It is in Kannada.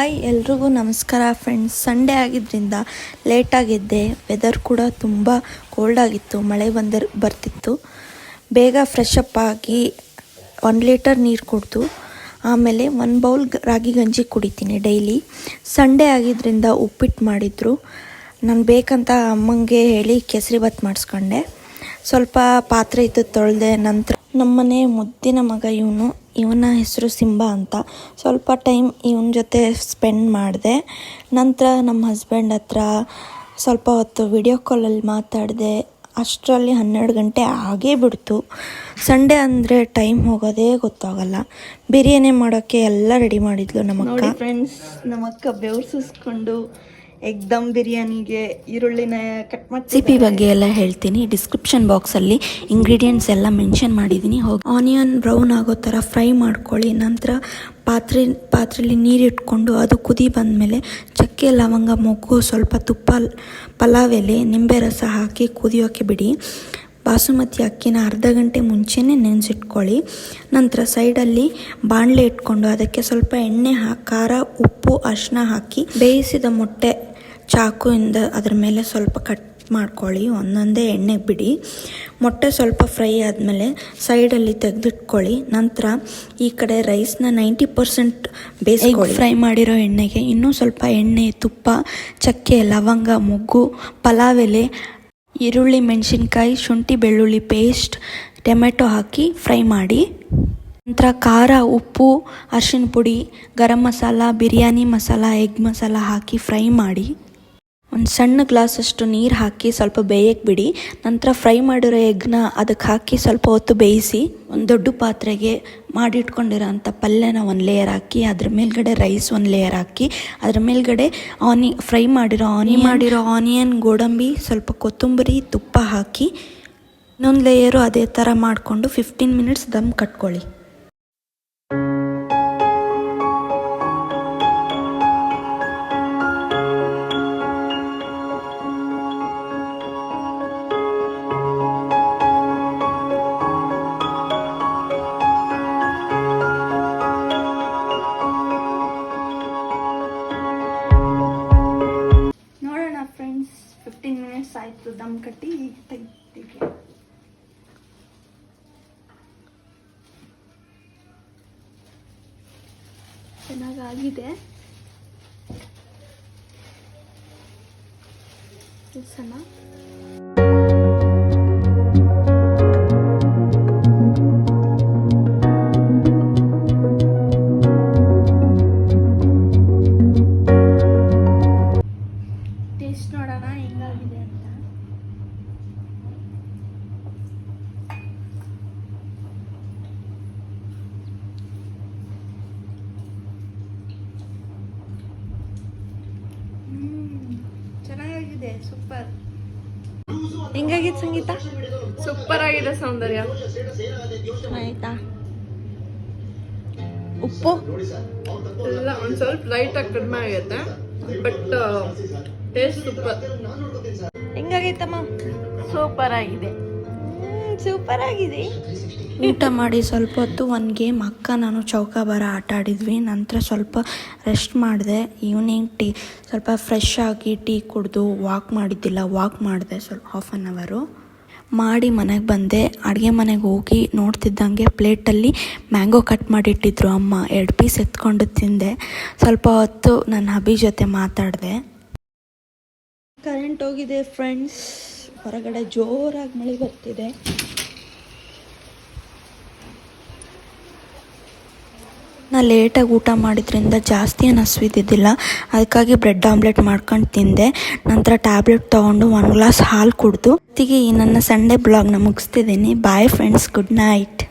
ಹಾಯ್ ಎಲ್ರಿಗೂ ನಮಸ್ಕಾರ ಫ್ರೆಂಡ್ಸ್. ಸಂಡೇ ಆಗಿದ್ದರಿಂದ ಲೇಟಾಗಿದ್ದೆ. ವೆದರ್ ಕೂಡ ತುಂಬ ಕೋಲ್ಡ್ ಆಗಿತ್ತು, ಮಳೆ ಬರ್ತಿತ್ತು. ಬೇಗ ಫ್ರೆಶ್ ಅಪ್ ಆಗಿ 1 ಲೀಟರ್ ನೀರು ಕುಡಿದು ಆಮೇಲೆ 1 ಬೌಲ್ ರಾಗಿ ಗಂಜಿ ಕುಡಿತೀನಿ ಡೈಲಿ. ಸಂಡೇ ಆಗಿದ್ದರಿಂದ ಉಪ್ಪಿಟ್ಟು ಮಾಡಿದರು. ನಾನು ಬೇಕಂತ ಅಮ್ಮಂಗೆ ಹೇಳಿ ಕೇಸರಿಬಾತ್ ಮಾಡಿಸ್ಕೊಂಡೆ. ಸ್ವಲ್ಪ ಪಾತ್ರೆ ಇತ್ತು, ತೊಳೆದೆ. ನಂತರ ನಮ್ಮನೆ ಮುದ್ದಿನ ಮಗ ಇವನ ಹೆಸರು ಸಿಂಬಾ ಅಂತ. ಸ್ವಲ್ಪ ಟೈಮ್ ಇವನ ಜೊತೆ ಸ್ಪೆಂಡ್ ಮಾಡಿದೆ. ನಂತರ ನಮ್ಮ ಹಸ್ಬೆಂಡ್ ಹತ್ರ ಸ್ವಲ್ಪ ಹೊತ್ತು ವಿಡಿಯೋ ಕಾಲಲ್ಲಿ ಮಾತಾಡಿದೆ. ಅಷ್ಟರಲ್ಲಿ 12 ಗಂಟೆ ಆಗೇ ಬಿಡ್ತು. ಸಂಡೇ ಅಂದರೆ ಟೈಮ್ ಹೋಗೋದೇ ಗೊತ್ತಾಗಲ್ಲ. ಬಿರಿಯಾನಿ ಮಾಡೋಕ್ಕೆ ಎಲ್ಲ ರೆಡಿ ಮಾಡಿದ್ಲು ನಮ್ಮಕ್ಕ. ಫ್ರೆಂಡ್ಸ್, ನಮ್ಮಕ್ಕ ಬೆವರು ಸುಸ್ಕೊಂಡು ಎಗ್ದಮ್ ಬಿರಿಯಾನಿಗೆ ಈರುಳ್ಳಿನ ಕಟ್ ಮಾಡಿ ರೆಸಿಪಿ ಬಗ್ಗೆ ಎಲ್ಲ ಹೇಳ್ತೀನಿ. ಡಿಸ್ಕ್ರಿಪ್ಷನ್ ಬಾಕ್ಸಲ್ಲಿ ಇಂಗ್ರೀಡಿಯೆಂಟ್ಸ್ ಎಲ್ಲ ಮೆನ್ಷನ್ ಮಾಡಿದ್ದೀನಿ. ಹೋಗಿ ಆನಿಯನ್ ಬ್ರೌನ್ ಆಗೋ ಥರ ಫ್ರೈ ಮಾಡ್ಕೊಳ್ಳಿ. ನಂತರ ಪಾತ್ರೆಯಲ್ಲಿ ನೀರು ಇಟ್ಕೊಂಡು ಅದು ಕುದಿ ಬಂದಮೇಲೆ ಚಕ್ಕೆ, ಲವಂಗ, ಮೊಗ್ಗು, ಸ್ವಲ್ಪ ತುಪ್ಪ, ಪಲಾವ್ ಎಲೆ, ನಿಂಬೆ ರಸ ಹಾಕಿ ಕುದಿಯೋಕ್ಕೆ ಬಿಡಿ. ಬಾಸುಮತಿ ಅಕ್ಕಿನ ಅರ್ಧ ಗಂಟೆ ಮುಂಚೆನೇ ನೆನೆಸಿಟ್ಕೊಳ್ಳಿ. ನಂತರ ಸೈಡಲ್ಲಿ ಬಾಣಲೆ ಇಟ್ಕೊಂಡು ಅದಕ್ಕೆ ಸ್ವಲ್ಪ ಎಣ್ಣೆ ಖಾರ, ಉಪ್ಪು, ಅರಿಶಿನ ಹಾಕಿ ಬೇಯಿಸಿದ ಮೊಟ್ಟೆ ಚಾಕುವಿಂದ ಅದರ ಮೇಲೆ ಸ್ವಲ್ಪ ಕಟ್ ಮಾಡ್ಕೊಳ್ಳಿ. ಒಂದೊಂದೇ ಎಣ್ಣೆ ಬಿಡಿ. ಮೊಟ್ಟೆ ಸ್ವಲ್ಪ ಫ್ರೈ ಆದಮೇಲೆ ಸೈಡಲ್ಲಿ ತೆಗೆದಿಟ್ಕೊಳ್ಳಿ. ನಂತರ ಈ ಕಡೆ ರೈಸ್ನ 90% ಬೇಯಿಸ್ಕೊಳ್ಳಿ. ಫ್ರೈ ಮಾಡಿರೋ ಎಣ್ಣೆಗೆ ಇನ್ನೂ ಸ್ವಲ್ಪ ಎಣ್ಣೆ, ತುಪ್ಪ, ಚಕ್ಕೆ, ಲವಂಗ, ಮೊಗ್ಗು, ಪಲಾವ್ ಎಲೆ, ಈರುಳ್ಳಿ, ಮೆಣಸಿನ್ಕಾಯಿ, ಶುಂಠಿ ಬೆಳ್ಳುಳ್ಳಿ ಪೇಸ್ಟ್, ಟೊಮೆಟೊ ಹಾಕಿ ಫ್ರೈ ಮಾಡಿ. ನಂತರ ಖಾರ, ಉಪ್ಪು, ಅರಿಶಿನ ಪುಡಿ, ಗರಂ ಮಸಾಲ, ಬಿರಿಯಾನಿ ಮಸಾಲ, ಎಗ್ ಮಸಾಲ ಹಾಕಿ ಫ್ರೈ ಮಾಡಿ. ಒಂದು ಸಣ್ಣ ಗ್ಲಾಸಷ್ಟು ನೀರು ಹಾಕಿ ಸ್ವಲ್ಪ ಬೇಯಕ್ಕೆ ಬಿಡಿ. ನಂತರ ಫ್ರೈ ಮಾಡಿರೋ ಎಗ್ನ ಅದಕ್ಕೆ ಹಾಕಿ ಸ್ವಲ್ಪ ಹೊತ್ತು ಬೇಯಿಸಿ. ಒಂದು ದೊಡ್ಡ ಪಾತ್ರೆಗೆ ಮಾಡಿಟ್ಕೊಂಡಿರೋಂಥ ಪಲ್ಯನ 1 ಲೇಯರ್ ಹಾಕಿ, ಅದ್ರ ಮೇಲ್ಗಡೆ ರೈಸ್ 1 ಲೇಯರ್ ಹಾಕಿ, ಅದ್ರ ಮೇಲ್ಗಡೆ ಫ್ರೈ ಮಾಡಿರೋ ಆನಿಯನ್, ಗೋಡಂಬಿ, ಸ್ವಲ್ಪ ಕೊತ್ತಂಬರಿ, ತುಪ್ಪ ಹಾಕಿ ಇನ್ನೊಂದು ಲೇಯರು ಅದೇ ಥರ ಮಾಡಿಕೊಂಡು 15 ಮಿನಿಟ್ಸ್ ದಮ್ ಕಟ್ಕೊಳ್ಳಿ. ಫ್ರೆಂಡ್ಸ್, 15 ಮಿನಿಟ್ಸ್ ಆಯಿತು ದಮ್ ಕಟ್ಟಿ. ತೆಗಿತೀವಿ. ಚೆನ್ನಾಗಾಗಿದೆ. ಸಣ್ಣ ನೋಡೋಣ ಹೆಂಗಾಗಿದೆ ಅಂತ. ಚೆನ್ನಾಗಿದೆ, ಸೂಪರ್. ಹೆಂಗಾಗಿದೆ ಸಂಗೀತ? ಸೂಪರ್ ಆಗಿದೆ ಸೌಂದರ್ಯ. ಆಯ್ತಾ? ಉಪ್ಪು ಎಲ್ಲ ಒಂದು ಸ್ವಲ್ಪ ಲೈಟಾಗಿ ಕಡಿಮೆ ಆಗುತ್ತೆ, ಬಟ್ ಟೇಸ್ಟ್ ಸೂಪರ್. ಹೆಂಗಾಗೈತಮ್ಮ? ಸೂಪರ್ ಆಗಿದೆ. ಸೂಪರ್ ಆಗಿದೆ. ಊಟ ಮಾಡಿ ಸ್ವಲ್ಪ ಹೊತ್ತು ಒಂದು ಗೇಮ್ ನಾನು ಚೌಕಾಬಾರ ಆಟ ಆಡಿದ್ವಿ. ನಂತರ ಸ್ವಲ್ಪ ರೆಸ್ಟ್ ಮಾಡಿದೆ. ಈವ್ನಿಂಗ್ ಸ್ವಲ್ಪ ಫ್ರೆಶ್ ಆಗಿ ಟೀ ಕುಡಿದು ವಾಕ್ ಮಾಡಿದೆ ಸ್ವಲ್ಪ ಹಾಫ್ ಆನ್ ಅವರು ಮಾಡಿ ಮನೆಗೆ ಬಂದೆ. ಅಡುಗೆ ಮನೆಗೆ ಹೋಗಿ ನೋಡ್ತಿದ್ದಂಗೆ ಪ್ಲೇಟಲ್ಲಿ ಮ್ಯಾಂಗೋ ಕಟ್ ಮಾಡಿಟ್ಟಿದ್ರು ಅಮ್ಮ. 2 ಪೀಸ್ ಎತ್ಕೊಂಡು ತಿಂದೆ. ಸ್ವಲ್ಪ ಹೊತ್ತು ನನ್ನ ಹಬ್ಬಿ ಜೊತೆ ಮಾತಾಡಿದೆ. ಕರೆಂಟ್ ಹೋಗಿದೆ ಫ್ರೆಂಡ್ಸ್. ಹೊರಗಡೆ ಜೋರಾಗಿ ಮಳೆ ಬರ್ತಿದೆ. ನಾನು ಲೇಟಾಗಿ ಊಟ ಮಾಡಿದ್ರಿಂದ ಜಾಸ್ತಿ ಏನು ಹಸಿವಿದ್ದಿದ್ದಿಲ್ಲ. ಅದಕ್ಕಾಗಿ ಬ್ರೆಡ್ ಆಮ್ಲೆಟ್ ಮಾಡ್ಕೊಂಡು ತಿಂದೆ. ನಂತರ ಟ್ಯಾಬ್ಲೆಟ್ ತೊಗೊಂಡು 1 ಗ್ಲಾಸ್ ಹಾಲು ಕುಡಿದು ಈ ನನ್ನ ಸಂಡೇ ಬ್ಲಾಗ್ನ ಮುಗಿಸ್ತಿದ್ದೀನಿ. Bye friends, good night.